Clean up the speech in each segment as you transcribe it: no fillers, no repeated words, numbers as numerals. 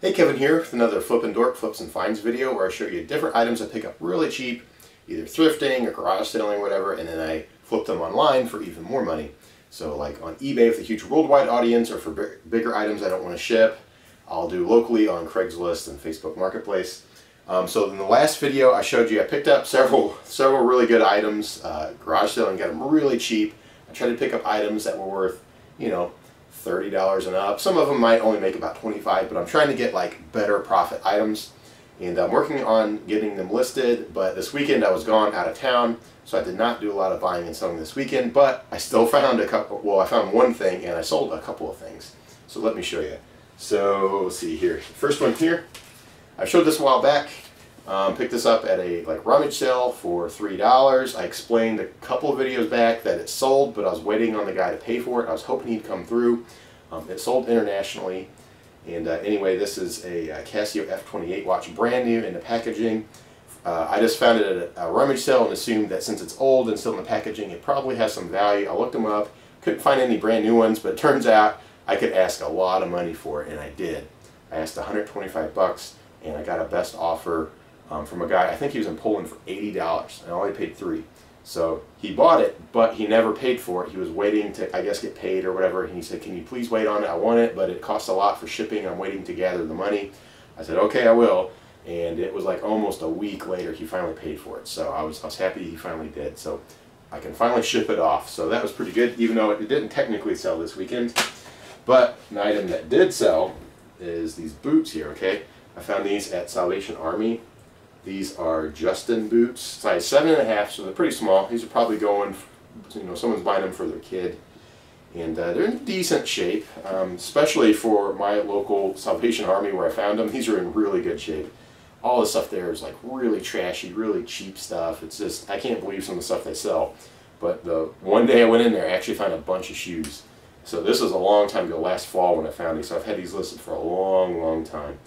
Hey, Kevin here with another Flippin' Dork Flips and Finds video where I show you different items I pick up really cheap, either thrifting or garage selling or whatever, and then I flip them online for even more money. So like on eBay with a huge worldwide audience, or for bigger items I don't want to ship, I'll do locally on Craigslist and Facebook Marketplace. So in the last video I showed you I picked up several really good items, garage selling, got them really cheap. I tried to pick up items that were worth, you know, $30 and up. Some of them might only make about $25, but I'm trying to get like better profit items, and I'm working on getting them listed. But this weekend I was gone out of town, so I did not do a lot of buying and selling this weekend, but I still found a couple. Well, I found one thing and I sold a couple of things, so let me show you. So let's see here. First one here, I showed this a while back. Picked this up at a rummage sale for $3. I explained a couple of videos back that it sold, but I was waiting on the guy to pay for it. I was hoping he'd come through. It sold internationally. And anyway, this is a Casio F28 watch, brand new in the packaging. I just found it at a rummage sale and assumed that since it's old and still in the packaging, it probably has some value. I looked them up, couldn't find any brand new ones, but it turns out I could ask a lot of money for it, and I did. I asked 125 bucks, and I got a best offer from a guy. I think he was in Poland for $80, and I only paid $3. So he bought it, but he never paid for it. He was waiting to, I guess, get paid or whatever, and he said, "Can you please wait on it? I want it, but it costs a lot for shipping. I'm waiting to gather the money." I said, "Okay, I will." And it was like almost a week later he finally paid for it. So I was happy he finally did. So I can finally ship it off. So that was pretty good, even though it didn't technically sell this weekend. But an item that did sell is these boots here, okay? I found these at Salvation Army. These are Justin boots, size 7.5, so they're pretty small. These are probably going, you know, someone's buying them for their kid. And they're in decent shape, especially for my local Salvation Army where I found them. These are in really good shape. All the stuff there is like really trashy, really cheap stuff. It's just, I can't believe some of the stuff they sell. But the one day I went in there, I actually found a bunch of shoes. So this was a long time ago, last fall when I found these. So I've had these listed for a long time.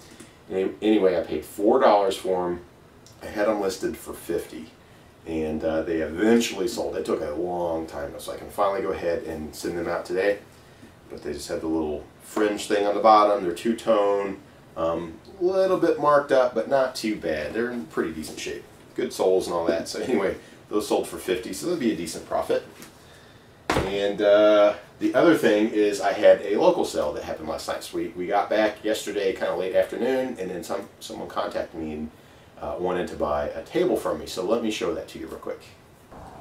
And anyway, I paid $4 for them. I had them listed for $50, and they eventually sold. It took a long time though, so I can finally go ahead and send them out today. But they just have the little fringe thing on the bottom. They're two-tone, a little bit marked up, but not too bad. They're in pretty decent shape. Good soles and all that. So anyway, those sold for $50, so that'll be a decent profit. And the other thing is I had a local sale that happened last night. So we got back yesterday, kind of late afternoon, and then someone contacted me and wanted to buy a table from me. So let me show that to you real quick.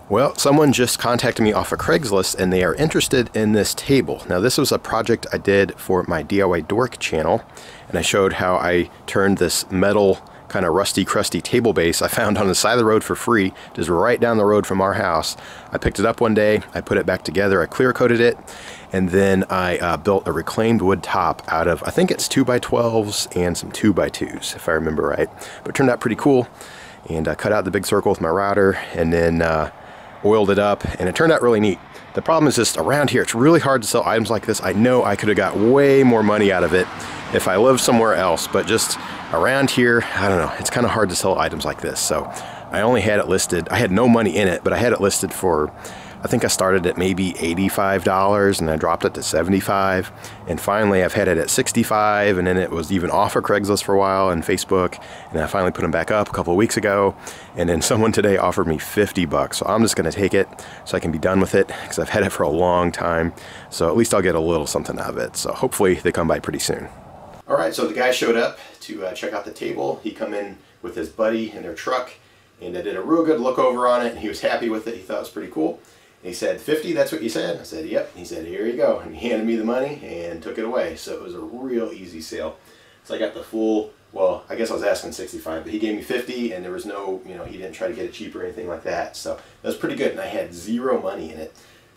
Well, someone just contacted me off of Craigslist, and they are interested in this table. Now, this was a project I did for my DIY Dork channel, and I showed how I turned this metal kind of rusty, crusty table base I found on the side of the road for free, just right down the road from our house. I picked it up one day, I put it back together, I clear coated it, and then I built a reclaimed wood top out of, I think it's 2x12s and some 2x2s, if I remember right. But it turned out pretty cool, and I cut out the big circle with my router, and then oiled it up, and it turned out really neat. The problem is just around here, it's really hard to sell items like this. I know I could have got way more money out of it if I lived somewhere else, but just around here, I don't know, it's kind of hard to sell items like this. So I only had it listed, I had no money in it, but I had it listed for, I think I started at maybe $85, and I dropped it to $75, and finally I've had it at $65, and then it was even off of Craigslist for a while and Facebook, and I finally put them back up a couple of weeks ago, and then someone today offered me 50 bucks. So I'm just going to take it so I can be done with it, because I've had it for a long time, so at least I'll get a little something out of it. So hopefully they come by pretty soon. Alright, so the guy showed up to check out the table. He come in with his buddy in their truck, and they did a real good look over on it, and he was happy with it. He thought it was pretty cool. And he said, "50, that's what you said?" I said, "Yep." He said, "Here you go." And he handed me the money and took it away. So it was a real easy sale. So I got the full, well, I guess I was asking 65, but he gave me 50, and there was no, you know, he didn't try to get it cheap or anything like that. So that was pretty good, and I had zero money in it.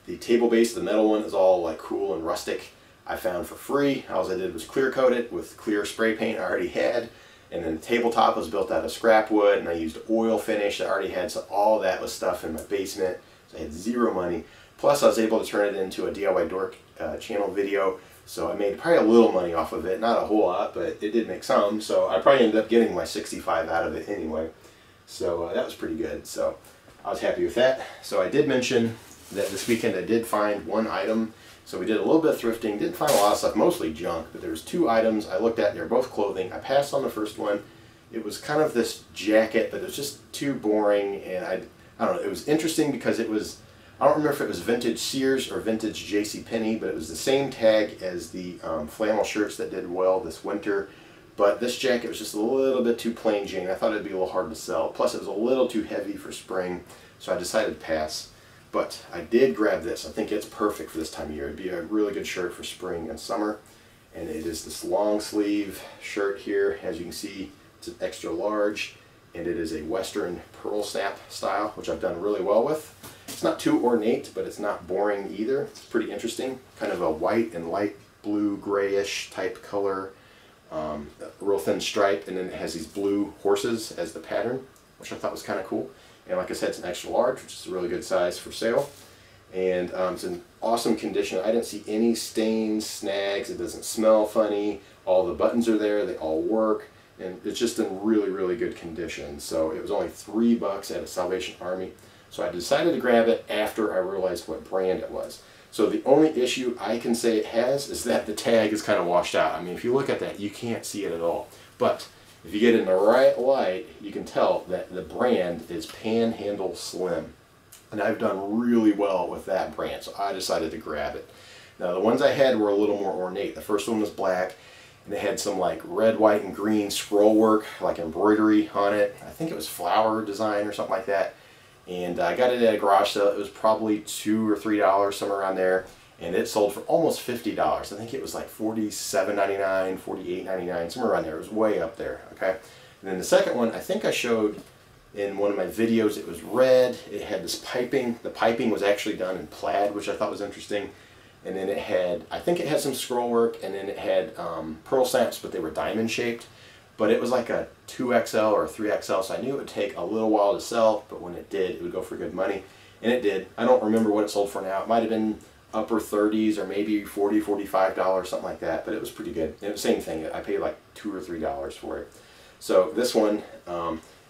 The table base, the metal one, is all like cool and rustic. I found for free. All I did was clear coat it with clear spray paint I already had, and then the tabletop was built out of scrap wood, and I used oil finish I already had, so all that was stuff in my basement. So I had zero money. Plus I was able to turn it into a DIY Dork channel video, so I made probably a little money off of it. Not a whole lot, but it did make some, so I probably ended up getting my 65 out of it anyway. So that was pretty good, so I was happy with that. So I did mention that this weekend I did find one item. So we did a little bit of thrifting, didn't find a lot of stuff, mostly junk, but there was two items I looked at. They're both clothing. I passed on the first one. It was kind of this jacket, but it was just too boring, and I don't know, it was interesting because it was, I don't remember if it was vintage Sears or vintage JCPenney, but it was the same tag as the flannel shirts that did well this winter. But this jacket was just a little bit too plain Jane. I thought it'd be a little hard to sell. Plus it was a little too heavy for spring, so I decided to pass. But I did grab this. I think it's perfect for this time of year. It'd be a really good shirt for spring and summer. And it is this long sleeve shirt here. As you can see, it's an extra large, and it is a Western pearl snap style, which I've done really well with. It's not too ornate, but it's not boring either. It's pretty interesting. Kind of a white and light blue grayish type color. A real thin stripe, and then it has these blue horses as the pattern, which I thought was kind of cool. And like I said, it's an extra large, which is a really good size for sale. And it's in awesome condition. I didn't see any stains, snags. It doesn't smell funny. All the buttons are there. They all work. And it's just in really, really good condition. So it was only $3 at a Salvation Army. So I decided to grab it after I realized what brand it was. So the only issue I can say it has is that the tag is kind of washed out. I mean, if you look at that, you can't see it at all. But if you get it in the right light, you can tell that the brand is Panhandle Slim. And I've done really well with that brand, so I decided to grab it. Now, the ones I had were a little more ornate. The first one was black, and it had some like red, white, and green scroll work, like embroidery on it. I think it was flower design or something like that. And I got it at a garage sale. It was probably $2 or $3, somewhere around there. And it sold for almost $50. I think it was like $47.99, $48.99, somewhere around there. It was way up there, okay? And then the second one, I think I showed in one of my videos. It was red. It had this piping. The piping was actually done in plaid, which I thought was interesting. And then it had, I think it had some scroll work, and then it had pearl snaps, but they were diamond shaped. But it was like a 2XL or a 3XL, so I knew it would take a little while to sell, but when it did, it would go for good money. And it did. I don't remember what it sold for now. It might have been upper 30s or maybe $40, $45, something like that, but it was pretty good. And it was the same thing. I paid like $2 or $3 for it. So this one,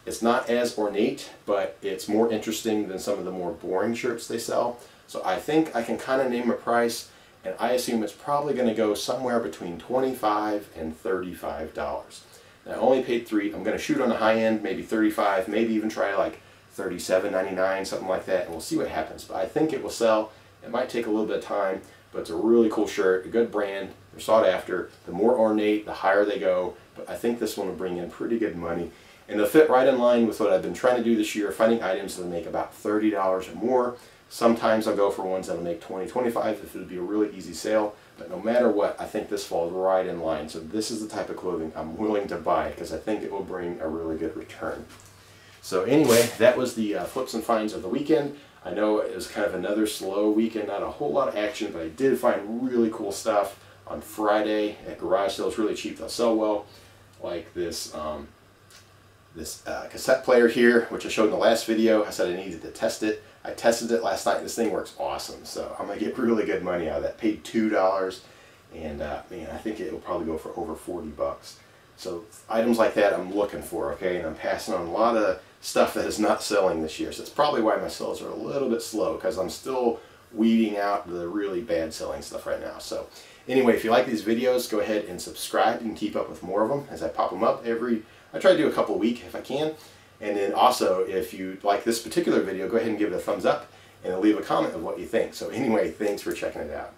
it's not as ornate, but it's more interesting than some of the more boring shirts they sell. So I think I can kind of name a price, and I assume it's probably going to go somewhere between $25 and $35. Now, I only paid $3. I'm going to shoot on the high end, maybe $35, maybe even try like $37.99, something like that, and we'll see what happens. But I think it will sell. It might take a little bit of time, but it's a really cool shirt, a good brand. They're sought after. The more ornate, the higher they go, but I think this one will bring in pretty good money. And they'll fit right in line with what I've been trying to do this year, finding items that make about $30 or more. Sometimes I'll go for ones that'll make $20, $25 if it would be a really easy sale. But no matter what, I think this falls right in line. So this is the type of clothing I'm willing to buy because I think it will bring a really good return. So anyway, that was the flips and finds of the weekend. I know it was kind of another slow weekend, not a whole lot of action, but I did find really cool stuff on Friday at garage sales, really cheap. They'll sell well, like this cassette player here, which I showed in the last video. I said I needed to test it. I tested it last night, and this thing works awesome. So I'm going to get really good money out of that. Paid $2, and man, I think it will probably go for over $40. So items like that I'm looking for, okay? And I'm passing on a lot of stuff that is not selling this year. So it's probably why my sales are a little bit slow, because I'm still weeding out the really bad selling stuff right now. So anyway, if you like these videos, go ahead and subscribe. You can keep up with more of them as I pop them up I try to do a couple a week if I can. And then also, if you like this particular video, go ahead and give it a thumbs up and leave a comment of what you think. So anyway, thanks for checking it out.